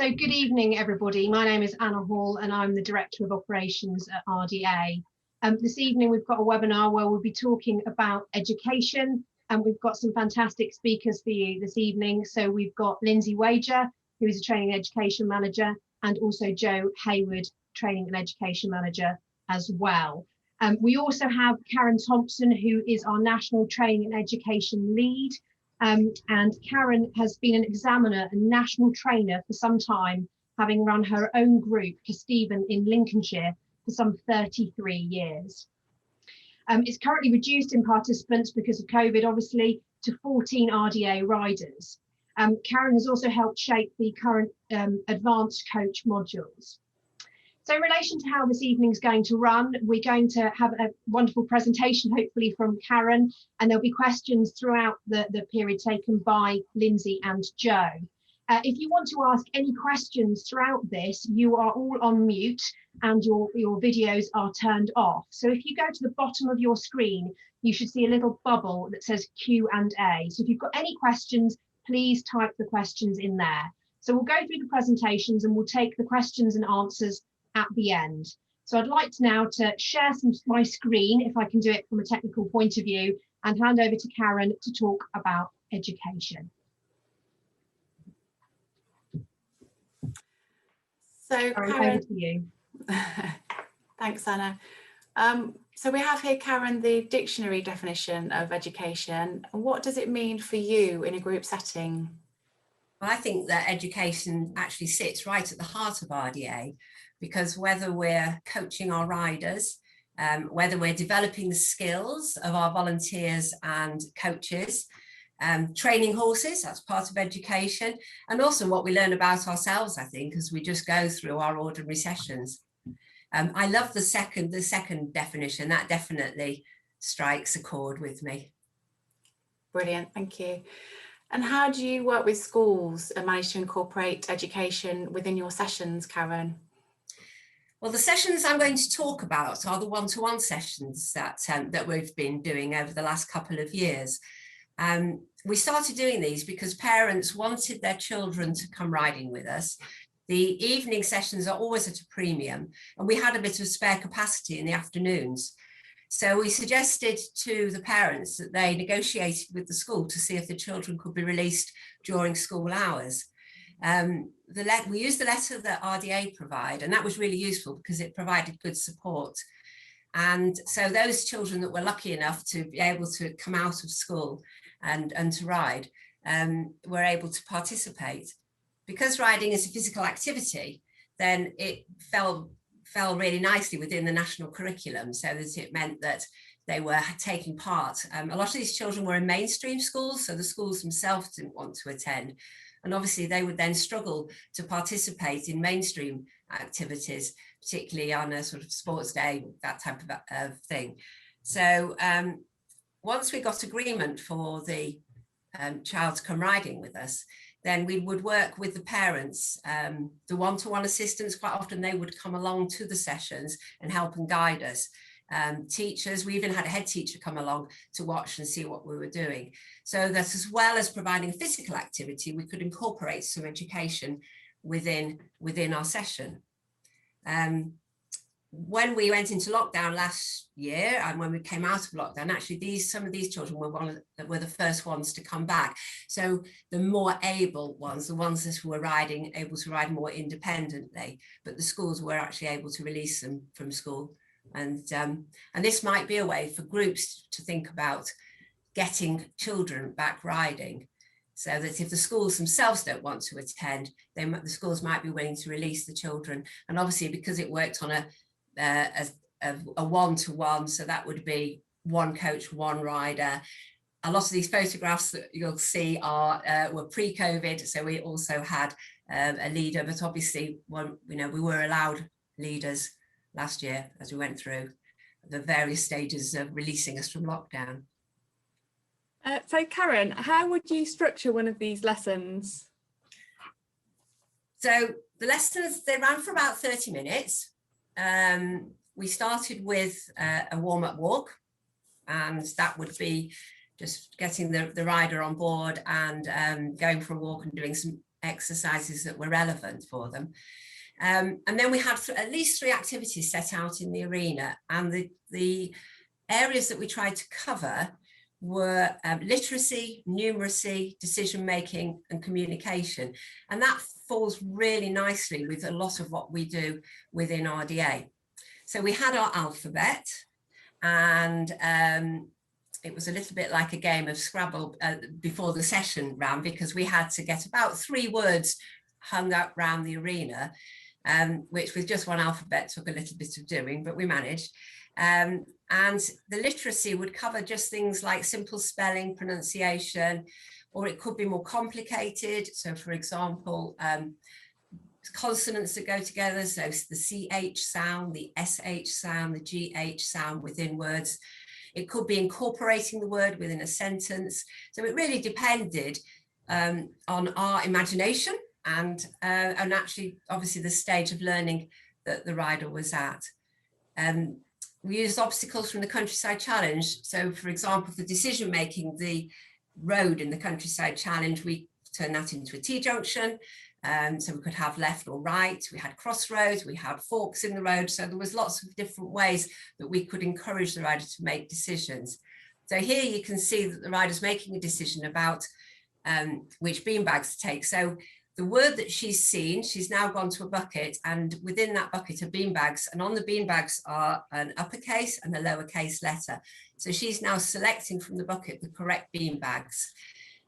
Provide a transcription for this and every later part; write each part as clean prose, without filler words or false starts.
So good evening, everybody. My name is Anna Hall and I'm the Director of Operations at RDA. This evening we've got a webinar where we'll be talking about education, and we've got some fantastic speakers for you this evening. So we've got Lindsey, who is a Training and Education Manager, and also Joe Hayward, Training and Education Manager as well. We also have Karen Thompson, who is our National Training and Education Lead. And Karen has been an examiner and national trainer for some time, having run her own group, Stephen, in Lincolnshire for some 33 years. It's currently reduced in participants because of COVID, obviously, to 14 RDA riders. Karen has also helped shape the current advanced coach modules. So in relation to how this evening's going to run, we're going to have a wonderful presentation, hopefully from Karen, and there'll be questions throughout the period taken by Lindsey and Joe. If you want to ask any questions throughout this, you are all on mute and your videos are turned off. So if you go to the bottom of your screen, you should see a little bubble that says Q&A. So if you've got any questions, please type the questions in there. So we'll go through the presentations and we'll take the questions and answers at the end. So I'd like to now to share my screen, if I can do it from a technical point of view, and hand over to Karen to talk about education. So Karen, Karen, over to you. Thanks, Anna. So we have here, Karen, the dictionary definition of education. What does it mean for you in a group setting? Well, I think that education actually sits right at the heart of RDA, because whether we're coaching our riders, whether we're developing the skills of our volunteers and coaches, training horses, that's part of education, and also what we learn about ourselves, I think, as we just go through our ordinary sessions. I love the second definition. That definitely strikes a chord with me. Brilliant, thank you. And how do you work with schools and manage to incorporate education within your sessions, Karen? Well, the sessions I'm going to talk about are the one-to-one sessions that we've been doing over the last couple of years. We started doing these because parents wanted their children to come riding with us. The evening sessions are always at a premium, and we had a bit of spare capacity in the afternoons. So we suggested to the parents that they negotiated with the school to see if the children could be released during school hours. We used the letter that RDA provide, and that was really useful because it provided good support. And so those children that were lucky enough to be able to come out of school and to ride were able to participate. Because riding is a physical activity, then it fell really nicely within the national curriculum, so that it meant that they were taking part. A lot of these children were in mainstream schools, so the schools themselves didn't want to attend. And obviously they would then struggle to participate in mainstream activities, particularly on a sort of sports day, that type of thing. So once we got agreement for the child to come riding with us, then we would work with the parents. The one-to-one assistants, quite often they would come along to the sessions and help and guide us. Teachers, we even had a head teacher come along to watch and see what we were doing, so that as well as providing physical activity, we could incorporate some education within our session. When we went into lockdown last year, and when we came out of lockdown, actually some of these children were the first ones to come back. So the more able ones, the ones that were able to ride more independently, but the schools were actually able to release them from school. And this might be a way for groups to think about getting children back riding, so that if the schools themselves don't want to attend, then the schools might be willing to release the children. And obviously, because it worked on a one-to-one, so that would be one coach, one rider. A lot of these photographs that you'll see were pre-COVID, so we also had a leader, but obviously we were allowed leaders last year as we went through the various stages of releasing us from lockdown. So Karen, how would you structure one of these lessons? So the lessons, they ran for about 30 minutes. We started with a warm-up walk, and that would be just getting the rider on board and going for a walk and doing some exercises that were relevant for them. And then we had at least 3 activities set out in the arena, and the areas that we tried to cover were literacy, numeracy, decision making and communication. And that falls really nicely with a lot of what we do within RDA. So we had our alphabet, and it was a little bit like a game of Scrabble before the session ran, because we had to get about 3 words hung up around the arena, which with just 1 alphabet took a little bit of doing, but we managed. And the literacy would cover just things like simple spelling, pronunciation, or it could be more complicated. So for example, consonants that go together, so the CH sound, the SH sound, the GH sound within words. It could be incorporating the word within a sentence. So it really depended on our imagination and actually, obviously, the stage of learning that the rider was at. We used obstacles from the Countryside Challenge. So, for example, for decision making, the road in the Countryside Challenge, we turned that into a T-junction. So we could have left or right. We had crossroads, we had forks in the road. So there was lots of different ways that we could encourage the rider to make decisions. So here you can see that the rider's making a decision about which beanbags to take. So the word that she's seen, she's now gone to a bucket, and within that bucket are beanbags, and on the beanbags are an uppercase and a lowercase letter. So she's now selecting from the bucket the correct beanbags.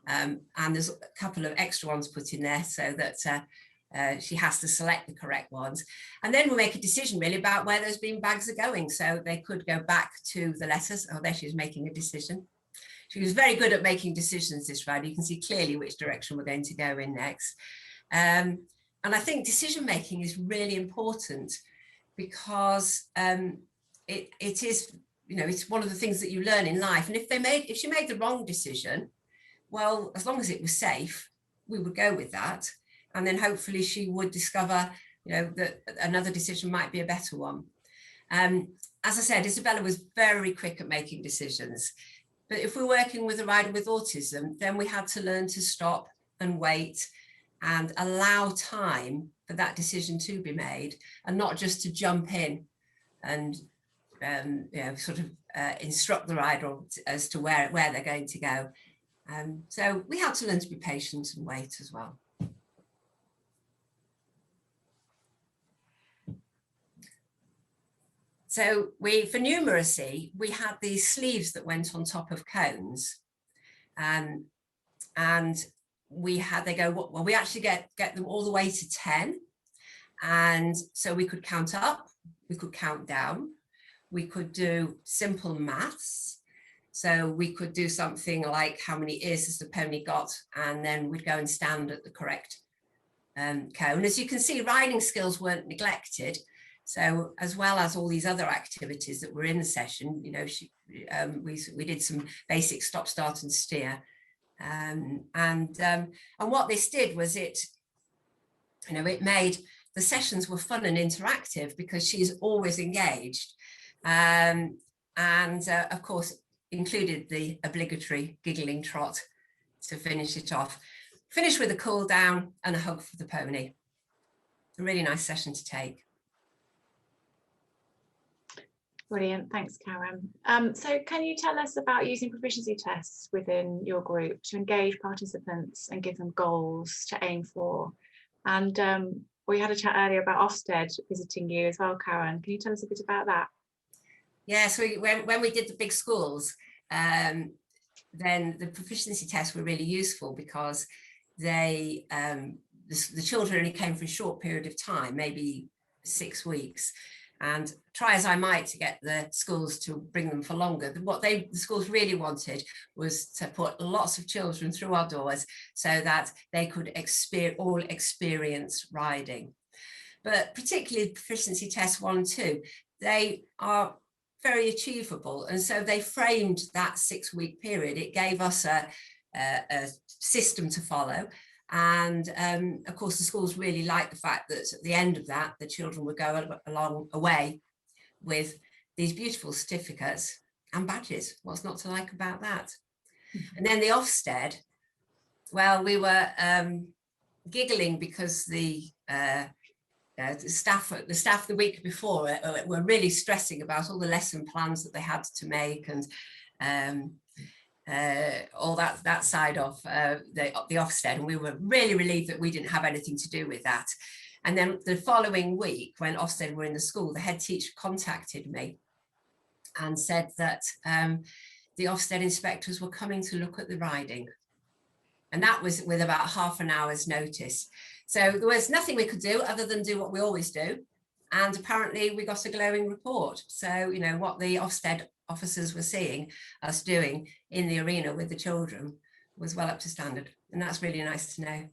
And there's a couple of extra ones put in there so that she has to select the correct ones. And then we'll make a decision really about where those beanbags are going. So they could go back to the letters. Oh, there she's making a decision. She was very good at making decisions, this rider. You can see clearly which direction we're going to go in next. And I think decision making is really important, because it is, you know, it's one of the things that you learn in life. And if she made the wrong decision, well, as long as it was safe, we would go with that. And then hopefully she would discover, you know, that another decision might be a better one. As I said, Isabella was very quick at making decisions. But if we're working with a rider with autism, then we had to learn to stop and wait and allow time for that decision to be made, and not just to jump in and you know, sort of instruct the rider as to where they're going to go. So we had to learn to be patient and wait as well. So for numeracy, we had these sleeves that went on top of cones, and they go, well, we actually get them all the way to 10. And so we could count up, we could count down, we could do simple maths. So we could do something like how many ears has the pony got, and then we'd go and stand at the correct cone. As you can see, riding skills weren't neglected. So as well as all these other activities that were in the session, you know, we did some basic stop, start and steer. And what this did was it made the sessions were fun and interactive, because she's always engaged. Of course, included the obligatory giggling trot to finish it off. Finish with a cool down and a hug for the pony. A really nice session to take. Brilliant, thanks, Karen. So can you tell us about using proficiency tests within your group to engage participants and give them goals to aim for? And we had a chat earlier about Ofsted visiting you as well, Karen. Can you tell us a bit about that? Yeah, so when we did the big schools, then the proficiency tests were really useful, because the children only came for a short period of time, maybe 6 weeks. And try as I might to get the schools to bring them for longer, what the schools really wanted was to put lots of children through our doors so that they could all experience riding. But particularly proficiency tests 1 and 2, they are very achievable. And so they framed that 6-week period. It gave us a system to follow. And of course, the schools really liked the fact that at the end of that, the children would go away with these beautiful certificates and badges. What's not to like about that? And then the Ofsted, well, we were giggling because the staff the week before were really stressing about all the lesson plans that they had to make, and all that side of the Ofsted, and we were really relieved that we didn't have anything to do with that. And then the following week, when Ofsted were in the school, the head teacher contacted me and said that the Ofsted inspectors were coming to look at the riding, and that was with about half an hour's notice. So there was nothing we could do other than do what we always do, and apparently we got a glowing report. So, you know, what the Ofsted officers were seeing us doing in the arena with the children was well up to standard, and that's really nice to know.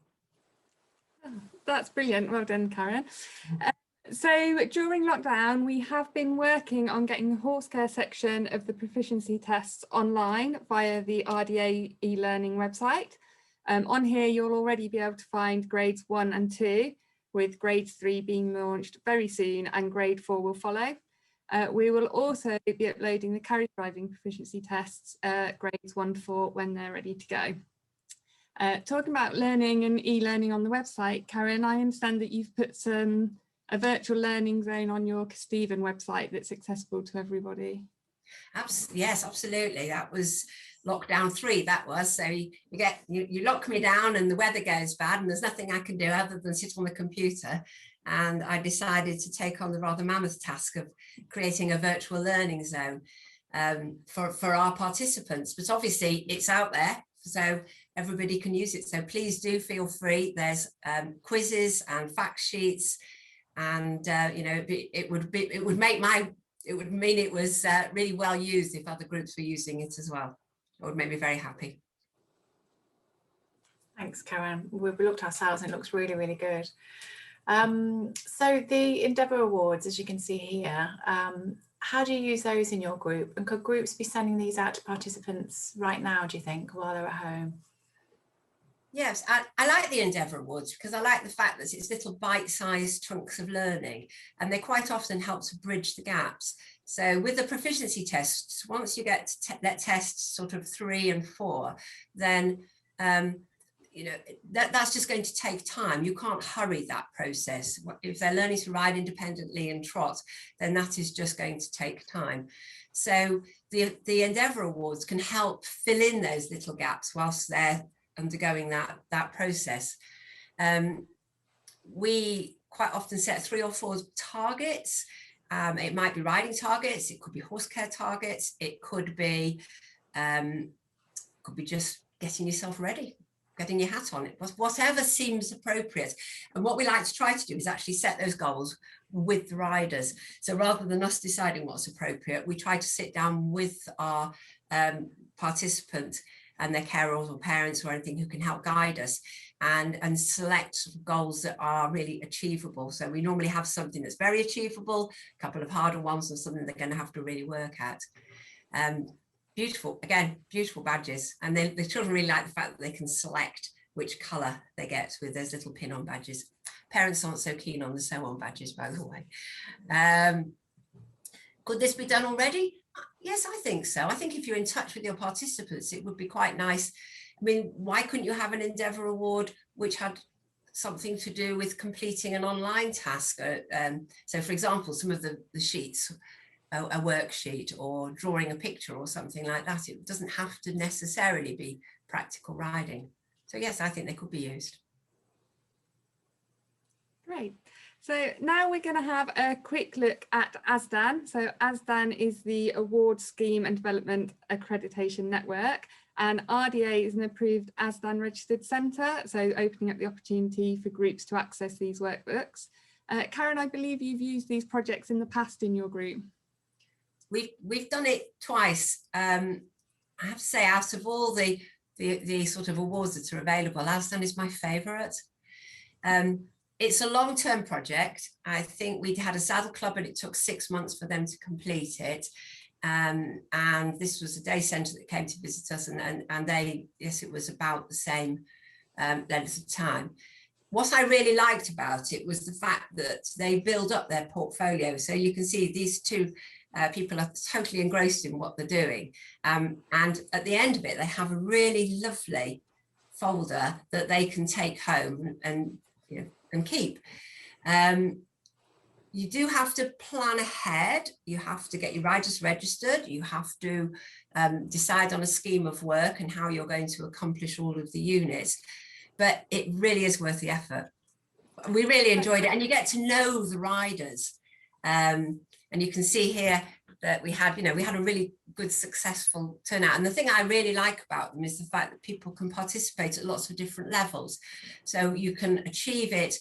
Oh, that's brilliant. Well done, Karen. So during lockdown, we have been working on getting the horse care section of the proficiency tests online via the RDA e-learning website. On here, you'll already be able to find grades 1 and 2, with grade 3 being launched very soon, and grade 4 will follow. We will also be uploading the carriage driving proficiency tests, grades 1 to 4, when they're ready to go. Talking about learning and e-learning on the website, Karen, I understand that you've put a virtual learning zone on your Stephen website that's accessible to everybody. Yes, absolutely. That was lockdown 3, that was. So you lock me down and the weather goes bad and there's nothing I can do other than sit on the computer. And I decided to take on the rather mammoth task of creating a virtual learning zone for our participants. But obviously it's out there, so everybody can use it. So please do feel free. There's quizzes and fact sheets, and you know, it would mean it was really well used if other groups were using it as well. It would make me very happy. Thanks, Karen. We've looked ourselves and it looks really, really good. So the Endeavour Awards, as you can see here, how do you use those in your group? And could groups be sending these out to participants right now, do you think, while they're at home? Yes, I like the Endeavour Awards because I like the fact that it's little bite-sized chunks of learning, and they quite often help to bridge the gaps. So with the proficiency tests, once you get to tests sort of 3 and 4, then you know, that's just going to take time. You can't hurry that process. If they're learning to ride independently and trot, then that is just going to take time. So the Endeavour Awards can help fill in those little gaps whilst they're undergoing that process. We quite often set 3 or 4 targets. It might be riding targets, it could be horse care targets, it could be just getting yourself ready, getting your hat on, it whatever seems appropriate. And what we like to try to do is actually set those goals with the riders. So rather than us deciding what's appropriate, we try to sit down with our participant and their carers or parents or anything who can help guide us, and select goals that are really achievable. So we normally have something that's very achievable, a couple of harder ones, and something they're going to have to really work at. Beautiful, again, beautiful badges. And then the children really like the fact that they can select which colour they get with those little pin-on badges. Parents aren't so keen on the sew-on badges, by the way. Could this be done already? Yes, I think so. I think if you're in touch with your participants, it would be quite nice. I mean, why couldn't you have an Endeavour Award which had something to do with completing an online task? So, for example, some of the sheets, a worksheet or drawing a picture or something like that. It doesn't have to necessarily be practical riding. So, yes, I think they could be used. Great. So now we're going to have a quick look at AZDAN. So AZDAN is the Award Scheme and Development Accreditation Network, and RDA is an approved AZDAN registered centre, so opening up the opportunity for groups to access these workbooks. Karen, I believe you've used these projects in the past in your group. We've done it twice. I have to say, out of all the sort of awards that are available, AZDAN is my favourite. It's a long-term project. I think we had a saddle club and it took 6 months for them to complete it. And this was a day centre that came to visit us, and they, yes, it was about the same length of time. What I really liked about it was the fact that they build up their portfolio. So you can see these two people are totally engrossed in what they're doing. And at the end of it, they have a really lovely folder that they can take home and keep. You do have to plan ahead. You have to get your riders registered. You have to decide on a scheme of work and how you're going to accomplish all of the units. But it really is worth the effort. We really enjoyed it, and you get to know the riders. And you can see here that we had a really good, successful turnout. And the thing I really like about them is the fact that people can participate at lots of different levels. So you can achieve it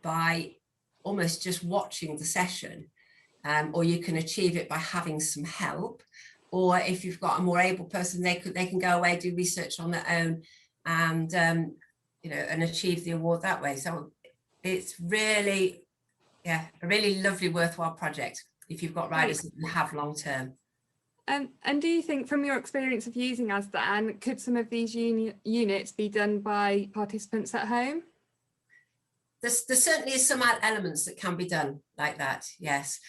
by almost just watching the session, or you can achieve it by having some help, or if you've got a more able person, they can go away, do research on their own, and and achieve the award that way. So it's really, a really lovely, worthwhile project if you've got riders that you have long term. And do you think, from your experience of using AZDAN, could some of these units be done by participants at home? There certainly is some elements that can be done like that, yes.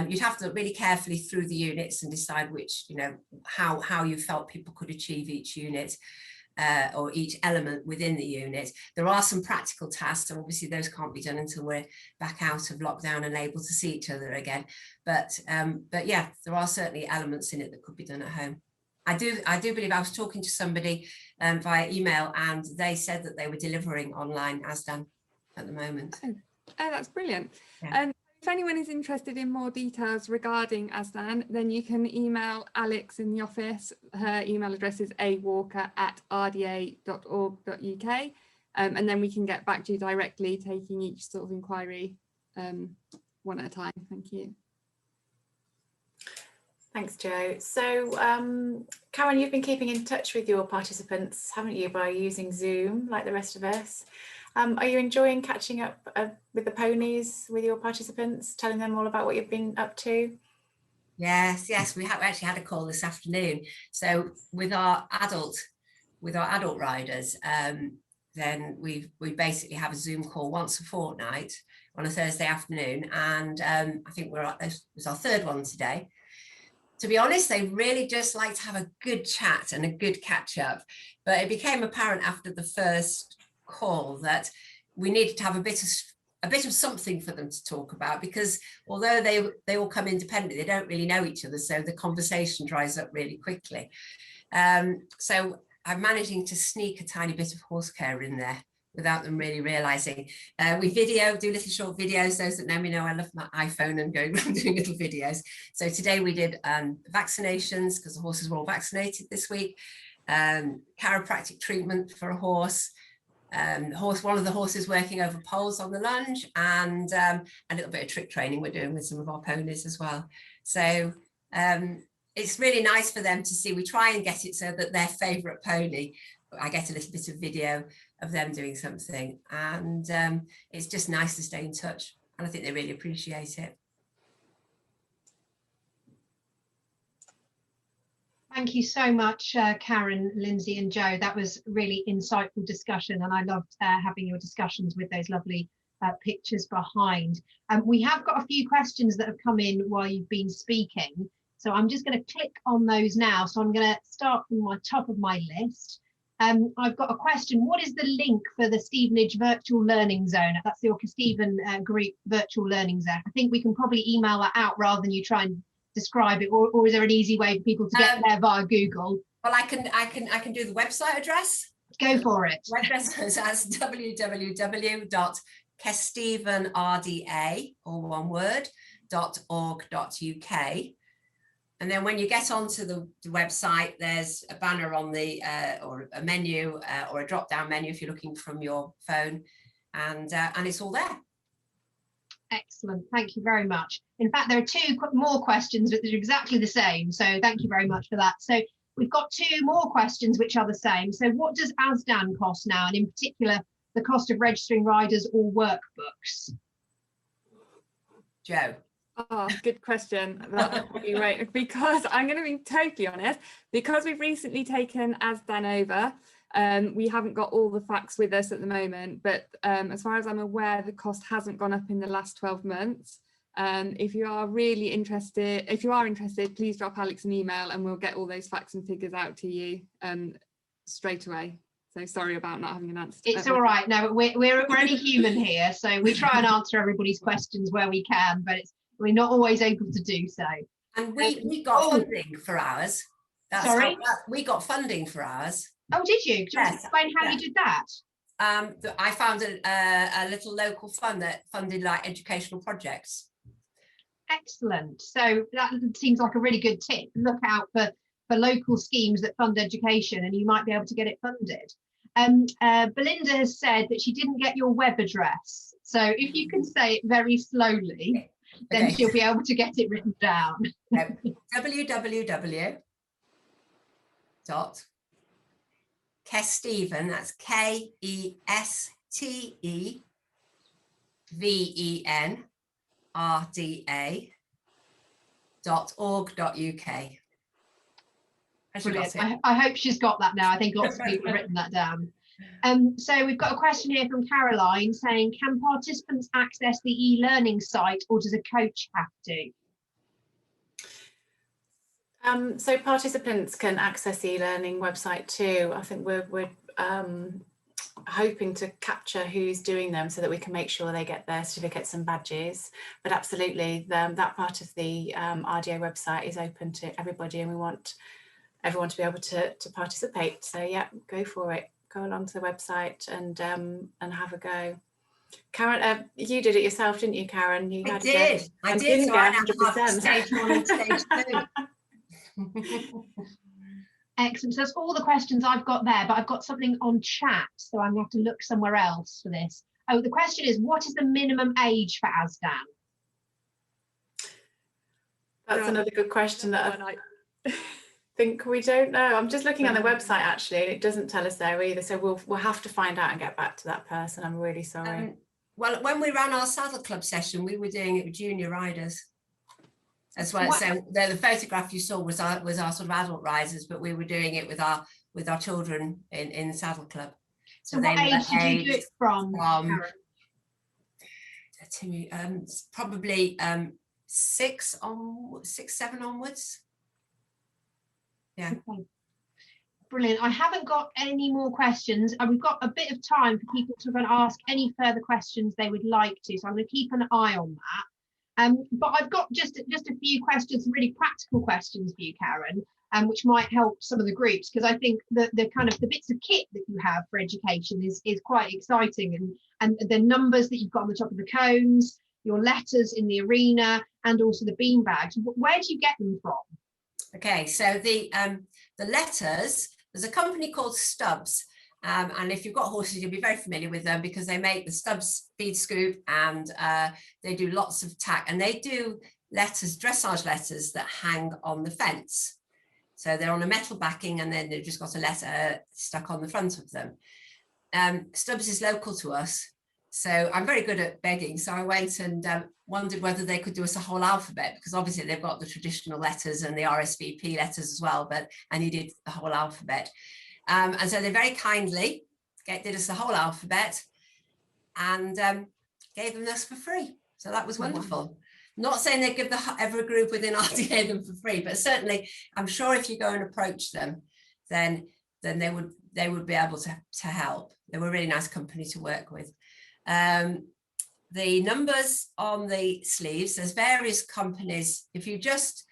You'd have to look really carefully through the units and decide which, how you felt people could achieve each unit or each element within the unit. There are some practical tasks, and obviously those can't be done until we're back out of lockdown and able to see each other again. But yeah, there are certainly elements in it that could be done at home. I do believe I was talking to somebody via email, and they said that they were delivering online AZDAN at the moment. Oh, that's brilliant. Yeah. And if anyone is interested in more details regarding AZDAN, then you can email Alex in the office. Her email address is awalker@rda.org.uk, and then we can get back to you directly, taking each sort of inquiry one at a time. Thank you. Thanks, Jo. So, Karen, you've been keeping in touch with your participants, haven't you, by using Zoom like the rest of us? Are you enjoying catching up with the ponies, with your participants, telling them all about what you've been up to? Yes, we actually had a call this afternoon. So with our adult riders, then we basically have a Zoom call once a fortnight on a Thursday afternoon, and I think this was our third one today. To be honest, they really just like to have a good chat and a good catch up, but it became apparent after the first call that we needed to have a bit of something for them to talk about, because although they all come independently, they don't really know each other, so the conversation dries up really quickly. So I'm managing to sneak a tiny bit of horse care in there without them really realizing. We do little short videos. Those that know me know I love my iPhone and going around doing little videos. So today we did vaccinations, because the horses were all vaccinated this week, chiropractic treatment for a horse, one of the horses working over poles on the lunge, and a little bit of trick training we're doing with some of our ponies as well. So it's really nice for them to see. We try and get it so that their favourite pony, I get a little bit of video of them doing something, and it's just nice to stay in touch, and I think they really appreciate it. Thank you so much, Karen, Lindsay and Jo. That was really insightful discussion, and I loved having your discussions with those lovely pictures behind. We have got a few questions that have come in while you've been speaking, so I'm just going to click on those now. So I'm going to start from my top of my list. I've got a question. What is the link for the Stevenage Virtual Learning Zone? That's the Orca Stephen Group Virtual Learning Zone. I think we can probably email that out rather than you try and describe it, or is there an easy way for people to get there via Google? Well, I can do the website address. Go for it. The website is www.kestevenrda, all one word, .org.uk. And then when you get onto the website, there's a banner on the or a menu or a drop-down menu if you're looking from your phone, and it's all there. Excellent, thank you very much. In fact, there are two more questions, but they're exactly the same, so thank you very much for that. So we've got two more questions which are the same. So what does AZDAN cost now, and in particular the cost of registering riders or workbooks? Jo. Oh, good question. That would be right, because I'm going to be totally honest, because we've recently taken AZDAN over, we haven't got all the facts with us at the moment, but as far as I'm aware, the cost hasn't gone up in the last 12 months. If you are interested, please drop Alex an email and we'll get all those facts and figures out to you straight away. So sorry about not having an answer. It's all right. No, we're only human here, so we try and answer everybody's questions where we can, but we're not always able to do so. And we got funding for ours. Sorry? We got funding for ours. Oh, did you? Do you want to Yes, explain how you did that? I found a little local fund that funded like educational projects. Excellent. So that seems like a really good tip. Look out for local schemes that fund education, and you might be able to get it funded. Belinda has said that she didn't get your web address. So if you can say it very slowly, then she'll be able to get it written down. www.kesteven, that's KESTEVENRDA.org.uk. Brilliant. I hope she's got that now. I think lots of people have written that down. So we've got a question here from Caroline saying, can participants access the e-learning site, or does a coach have to? So participants can access the e-learning website too. I think we're hoping to capture who's doing them so that we can make sure they get their certificates and badges. But absolutely, that part of the RDA website is open to everybody, and we want everyone to be able to participate. So yeah, go for it. Go along to the website and have a go. Karen, you did it yourself, didn't you, Karen? I did. So I have stage 1 and stage 2. Excellent. So that's all the questions I've got there, but I've got something on chat, so I'm going to have to look somewhere else for this. Oh, the question is, what is the minimum age for AZDAN? That's another good question that I think we don't know. I'm just looking on the website actually, and it doesn't tell us there either. So we'll have to find out and get back to that person. I'm really sorry. Well, when we ran our saddle club session, we were doing it with junior riders as well. So the photograph you saw was our sort of adult riders, but we were doing it with our children in the saddle club. So what age did you do it from? Probably 6, 7 onwards. Yeah. Okay. Brilliant. I haven't got any more questions, and we've got a bit of time for people to ask any further questions they would like to. So I'm going to keep an eye on that. But I've got just a few questions, some really practical questions for you, Karen, which might help some of the groups, because I think the kind of the bits of kit that you have for education is quite exciting, and the numbers that you've got on the top of the cones, your letters in the arena, and also the bean bags. Where do you get them from? Okay, so the letters, there's a company called Stubbs, and if you've got horses, you'll be very familiar with them because they make the Stubbs feed scoop, and they do lots of tack, and they do letters, dressage letters that hang on the fence. So they're on a metal backing, and then they've just got a letter stuck on the front of them. Stubbs is local to us, so I'm very good at begging. So I went and wondered whether they could do us a whole alphabet, because obviously they've got the traditional letters and the RSVP letters as well, but I needed the whole alphabet. And so they very kindly did us the whole alphabet and gave them this for free. So that was wonderful. Not saying they give every group within RDA them for free, but certainly I'm sure if you go and approach them, then they would be able to help. They were a really nice company to work with. The numbers on the sleeves, there's various companies. If you just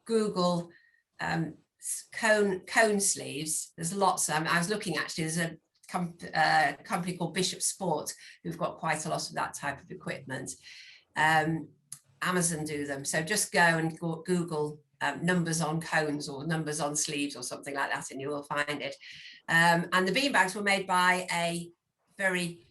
Google cone sleeves, there's lots. I was looking actually, there's a company called Bishop Sport who've got quite a lot of that type of equipment. Amazon do them. So just go and Google numbers on cones or numbers on sleeves or something like that, and you will find it. And the beanbags were made by a very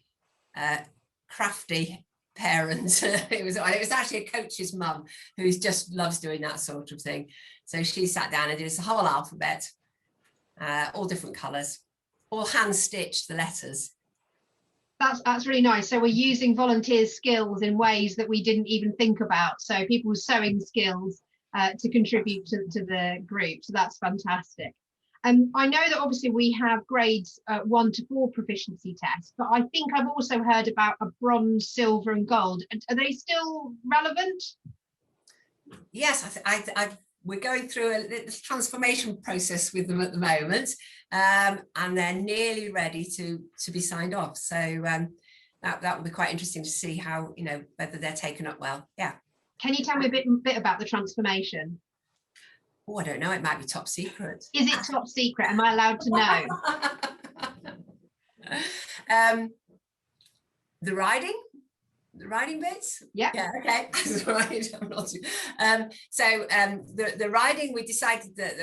crafty parent. it was actually a coach's mum who just loves doing that sort of thing. So she sat down and did us the whole alphabet, all different colours, all hand stitched the letters. That's really nice. So we're using volunteers' skills in ways that we didn't even think about. So people's sewing skills to contribute to the group. So that's fantastic. I know that obviously we have grades 1 to 4 proficiency tests, but I think I've also heard about a bronze, silver and gold. Are they still relevant? Yes, we're going through a transformation process with them at the moment, and they're nearly ready to be signed off. So that will be quite interesting to see how, whether they're taken up well. Yeah. Can you tell me a bit about the transformation? Oh, I don't know. It might be top secret. Is it top secret? Am I allowed to know? The riding bits. Yeah. Okay. Right. I'm not too, the riding, we decided that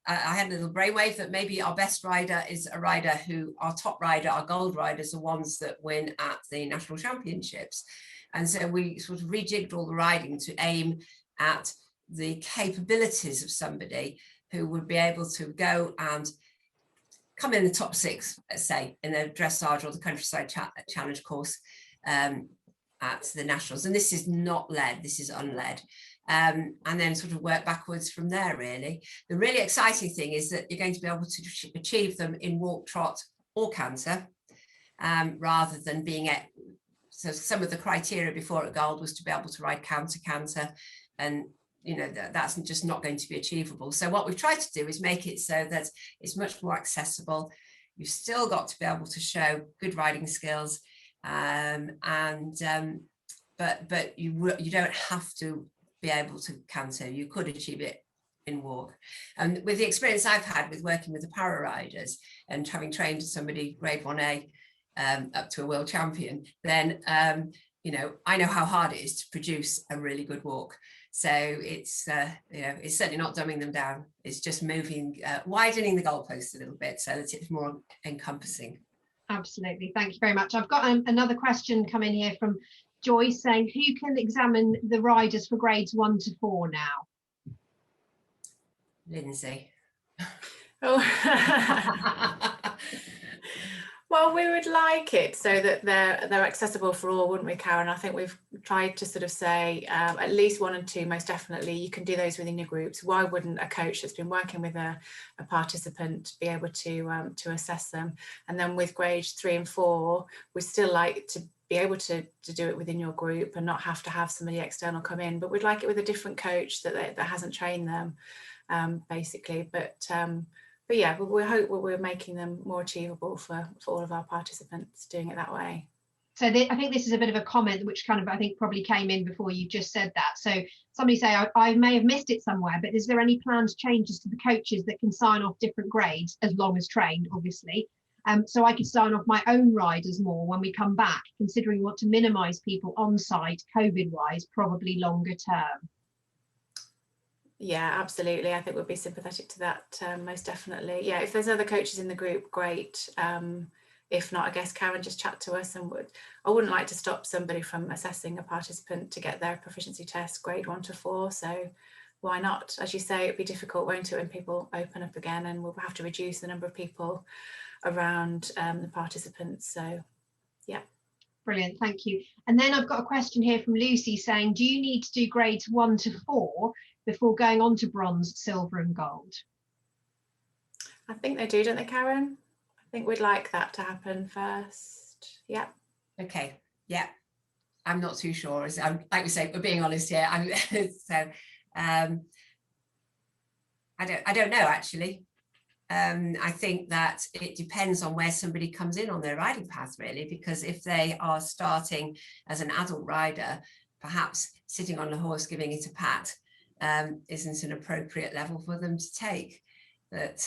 I had a little brainwave that maybe our best rider is a rider who, our top rider, our gold riders, are ones that win at the national championships. And so we sort of rejigged all the riding to aim at the capabilities of somebody who would be able to go and come in the top 6, let's say, in the dressage or the countryside challenge course at the nationals. And this is not led, this is unled. And then sort of work backwards from there, really. The really exciting thing is that you're going to be able to achieve them in walk, trot or canter, rather than being at, so some of the criteria before at Gold was to be able to ride canter, and that's just not going to be achievable. So what we've tried to do is make it so that it's much more accessible. You've still got to be able to show good riding skills, but you don't have to be able to canter. You could achieve it in walk. And with the experience I've had with working with the para riders and having trained somebody grade 1A up to a world champion, then I know how hard it is to produce a really good walk. So it's it's certainly not dumbing them down. It's just widening the goalposts a little bit so that it's more encompassing. Absolutely, thank you very much. I've got another question coming here from Joyce saying, who can examine the riders for grades 1 to 4 now? Lindsey. Oh. Well, we would like it so that they're accessible for all, wouldn't we, Karen? I think we've tried to sort of say at least 1 and 2, most definitely. You can do those within your groups. Why wouldn't a coach that's been working with a participant be able to assess them? And then with grades 3 and 4, we still like to be able to do it within your group and not have to have somebody external come in. But we'd like it with a different coach that hasn't trained them, basically. But yeah, we hope we're making them more achievable for all of our participants, doing it that way. So I think this is a bit of a comment which kind of, I think, probably came in before you just said that. So somebody say, I may have missed it somewhere, but is there any planned changes to the coaches that can sign off different grades, as long as trained, obviously? So I could sign off my own riders more when we come back, considering we want to minimise people on site, COVID-wise, probably longer term. Yeah, absolutely. I think we'll be sympathetic to that, most definitely. Yeah, if there's other coaches in the group, great. If not, I guess Karen, just chat to us. And I wouldn't like to stop somebody from assessing a participant to get their proficiency test grade 1 to 4. So why not? As you say, it'd be difficult, won't it, when people open up again, and we'll have to reduce the number of people around the participants. So yeah. Brilliant, thank you. And then I've got a question here from Lucy saying, do you need to do grades 1 to 4 before going on to bronze, silver and gold? I think they do, don't they, Karen? I think we'd like that to happen first. Yeah. Okay. Yeah. I'm not too sure. Like we say, we're being honest here. I don't know, actually. I think that it depends on where somebody comes in on their riding path, really, because if they are starting as an adult rider, perhaps sitting on a horse giving it a pat isn't an appropriate level for them to take. That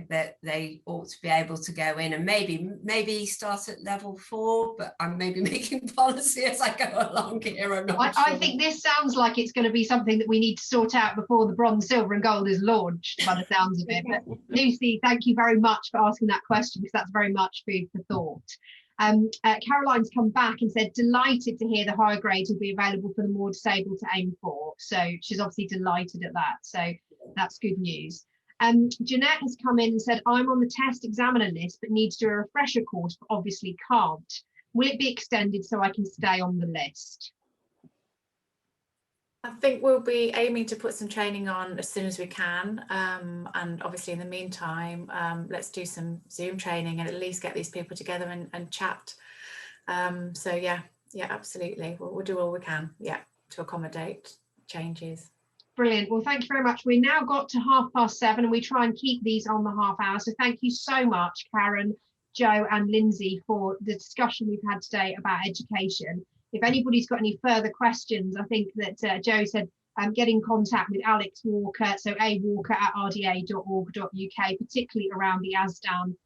that they ought to be able to go in and maybe start at level 4, but I'm maybe making policy as I go along here. I'm not sure. I think this sounds like it's going to be something that we need to sort out before the bronze, silver and gold is launched, by the sounds of it. But Lucy, thank you very much for asking that question, because that's very much food for thought. Caroline's come back and said, delighted to hear the higher grades will be available for the more disabled to aim for. So she's obviously delighted at that. So that's good news. Jeanette has come in and said, I'm on the test examiner list, but need to do a refresher course, but obviously can't. Will it be extended so I can stay on the list? I think we'll be aiming to put some training on as soon as we can. And obviously in the meantime, let's do some Zoom training and at least get these people together and chat. So yeah, absolutely. We'll do all we can, to accommodate changes. Brilliant. Well, thank you very much. We now got to 7:30 and we try and keep these on the half hour. So thank you so much, Karen, Joe and Lindsay, for the discussion we've had today about education. If anybody's got any further questions, I think that Joe said get in contact with Alex Walker, so awalker@rda.org.uk, particularly around the AZDAN,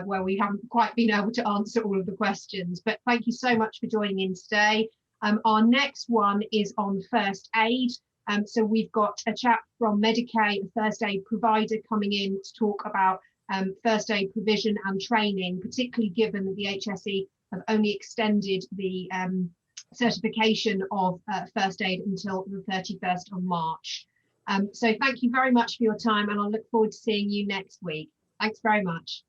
where we haven't quite been able to answer all of the questions. But thank you so much for joining in today. Our next one is on first aid. So we've got a chap from Medicaid, a first aid provider, coming in to talk about first aid provision and training, particularly given that the HSE have only extended the certification of first aid until the 31st of March. So thank you very much for your time, and I'll look forward to seeing you next week. Thanks very much.